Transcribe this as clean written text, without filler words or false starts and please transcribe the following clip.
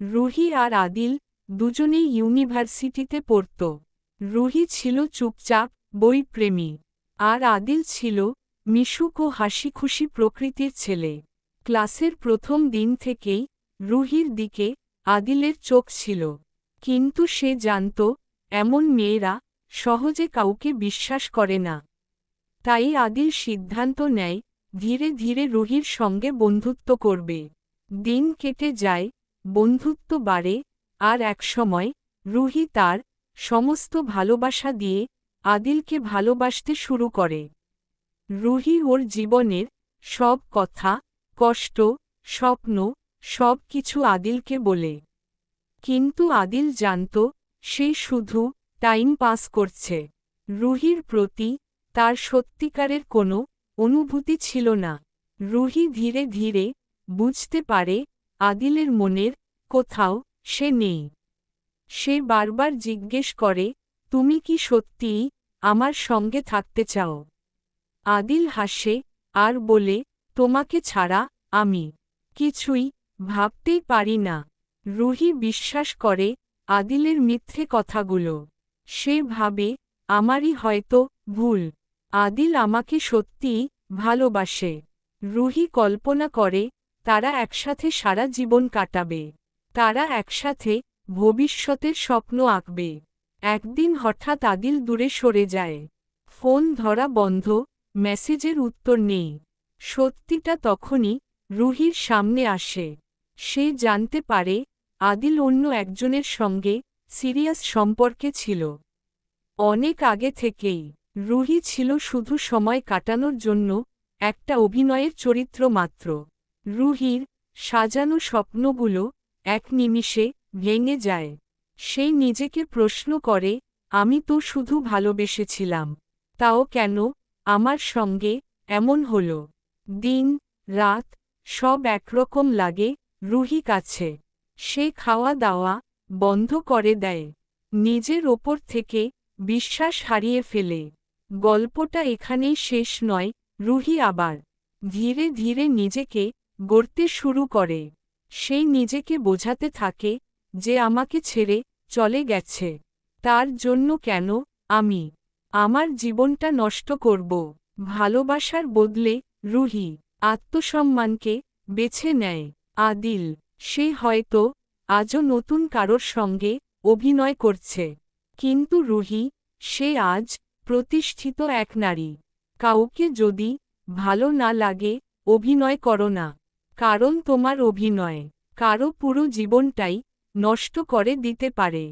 রুহি আর আদিল দুজনেই ইউনিভার্সিটিতে পড়ত। রুহি ছিল চুপচাপ বইপ্রেমী, আর আদিল ছিল মিশুক ও হাসিখুশি প্রকৃতির ছেলে। ক্লাসের প্রথম দিন থেকেই রুহির দিকে আদিলের চোখ ছিল, কিন্তু সে জানত এমন মেয়েরা সহজে কাউকে বিশ্বাস করে না। তাই আদিল সিদ্ধান্ত নেয় ধীরে ধীরে রুহির সঙ্গে বন্ধুত্ব করবে। দিন কেটে যায়, বন্ধুত্ব বাড়ে, আর একসময় রুহি তার সমস্ত ভালোবাসা দিয়ে আদিলকে ভালোবাসতে শুরু করে। রুহি ওর জীবনের সব কথা, কষ্ট, স্বপ্ন সব কিছু আদিলকে বলে। কিন্তু আদিল জানত সে শুধু টাইম পাস করছে। রুহির প্রতি তার সত্যিকারের কোনো অনুভূতি ছিল না। রুহি ধীরে ধীরে বুঝতে পারে আদিলের মনের কোথাও সে নেই। সে বারবার জিজ্ঞেস করে, তুমি কি সত্যিই আমার সঙ্গে থাকতে চাও? আদিল হাসে আর বলে, তোমাকে ছাড়া আমি কিছুই ভাবতেই পারি না। রুহি বিশ্বাস করে আদিলের মিথ্যে কথাগুলো। সে ভাবে, আমারই হয়তো ভুল। আদিল আমাকে সত্যিই ভালোবাসে। রুহি কল্পনা করে তারা একসাথে সারা জীবন কাটাবে। তারা একসাথে ভবিষ্যতের স্বপ্ন আঁকবে। একদিন হঠাৎ আদিল দূরে সরে যায়। ফোন ধরা বন্ধ, মেসেজের উত্তর নেই। সত্যিটা তখনই রুহির সামনে আসে। সে জানতে পারে আদিল অন্য একজনের সঙ্গে সিরিয়াস সম্পর্কে ছিল। অনেক আগে থেকেই। রুহি ছিল শুধু সময় কাটানোর জন্য একটা অভিনয়ের চরিত্র মাত্র। রুহির সাজানো স্বপ্নগুলো এক নিমিষে ভেঙে যায়। সে নিজেকে প্রশ্ন করে, আমি তো শুধু ভালোবেসেছিলাম, তাও কেন আমার সঙ্গে এমন হলো? দিন রাত সব একরকম লাগে রুহি কাছে। সে খাওয়া দাওয়া বন্ধ করে দেয়, নিজের ওপর থেকে বিশ্বাস হারিয়ে ফেলে। গল্পটা এখানেই শেষ নয়। রুহি আবার ধীরে ধীরে নিজেকে গড়তে শুরু করে। সে নিজেকে বোঝাতে থাকে যে আমাকে ছেড়ে চলে গেছে, তার জন্য কেন আমি আমার জীবনটা নষ্ট করব? ভালোবাসার বদলে রুহি আত্মসম্মানকে বেছে নেয়। আদিল, সে হয়তো আজও নতুন কারোর সঙ্গে অভিনয় করছে, কিন্তু রুহি, সে আজ প্রতিষ্ঠিত এক নারী। কাউকে যদি ভালো না লাগে, অভিনয় করো না, কারণ তোমার অভিনয় কারো পুরো জীবনটাই নষ্ট করে দিতে পারে।